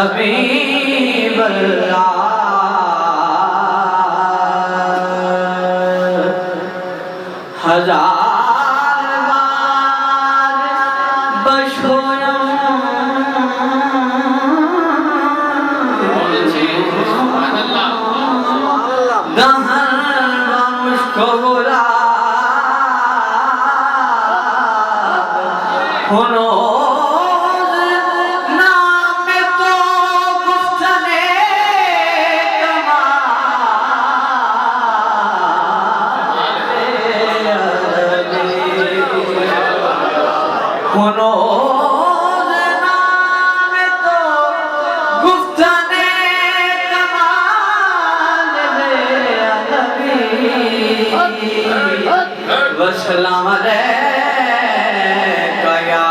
हबीब अल्लाह हजार बार बशोरम दहर मुश्कोरा होनो वसलाम अलैका या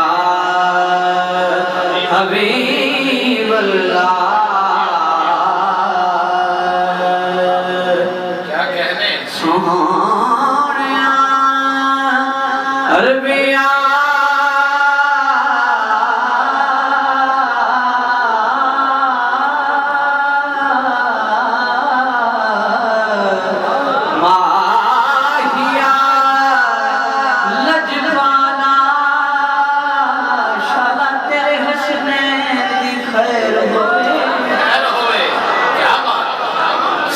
हबीब अल्लाह। क्या कहने सोहनिया अरबिया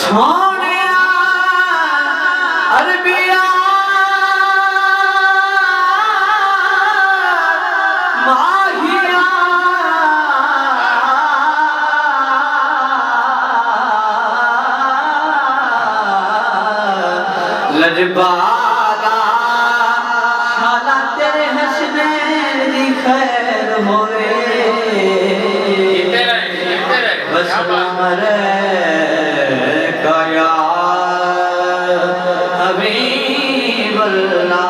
सोनिया अरबिया माहिया लजबाला शाला तेरे हंसने दी खैर होवे बस हमारे या हबीब अल्लाह।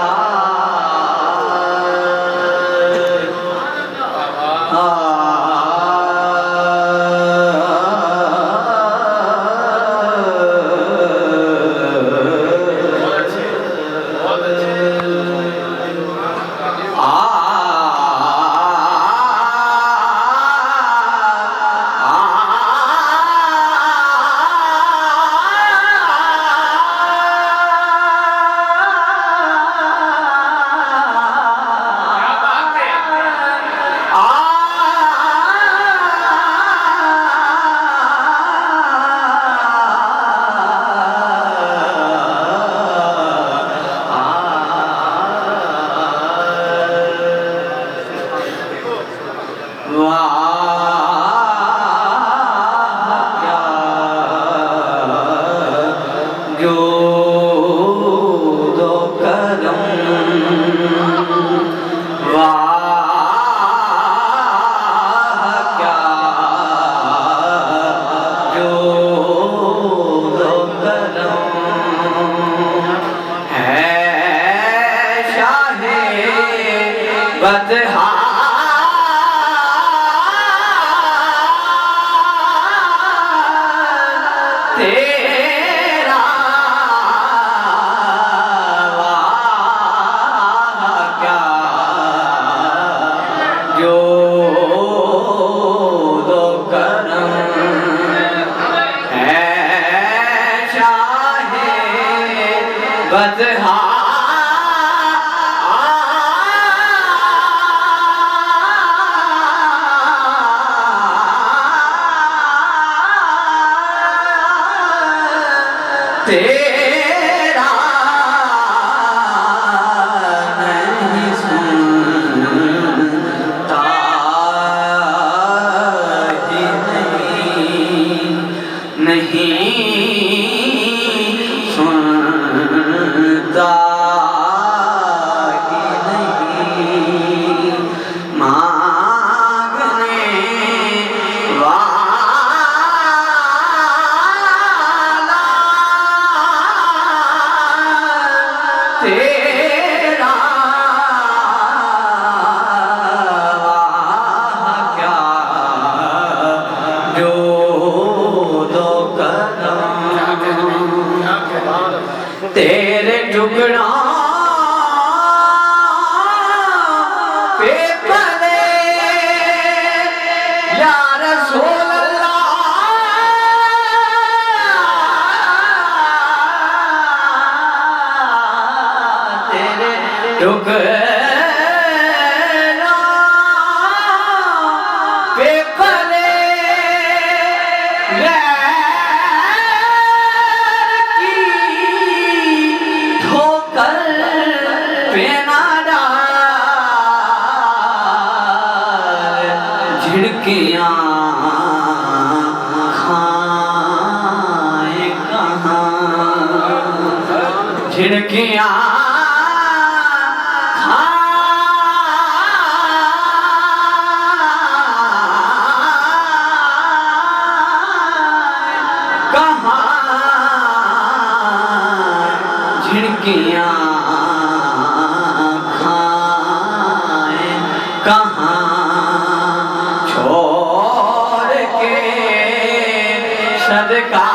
तेरा क्या जो दो करम है शाहे बदहा तेरा नहीं सुनता ही नहीं सुनता ही नहीं मांगने तेरा क्या जो दो कदम तेरे टुकड़ा पे पड़े या रसूल टुकड़ा पे पले की ठोकर पे ना डाल झिड़कियाँ खाए कहाँ झिड़कियाँ झिड़कियाँ खाए कहाँ छोड़ के सदका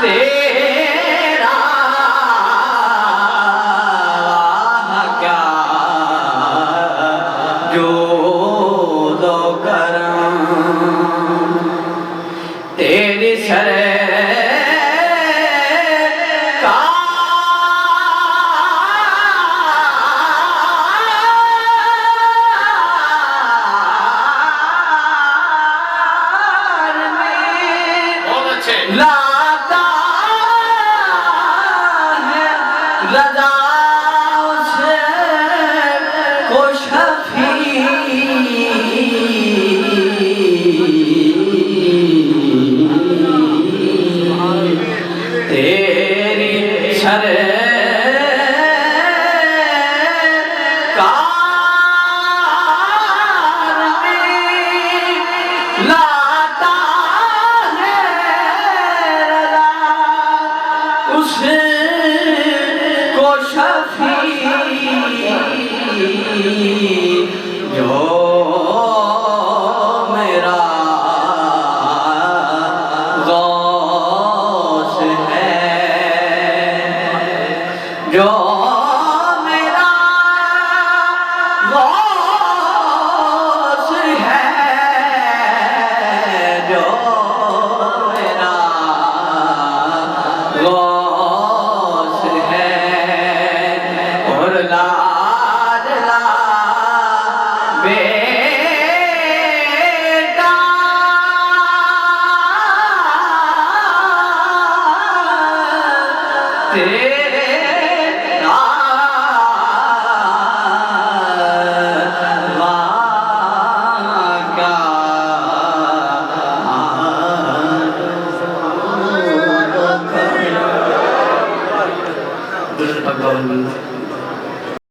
तेरा क्या जो दो करम तेरी लाता है रजा से को शफी तेरी सरकार में लाता है रजा उसको शफी जो मेरा गौस है जो मेरा गौस है जो मेरा गौस है और लाडला बेटा तेरा वाका भगवान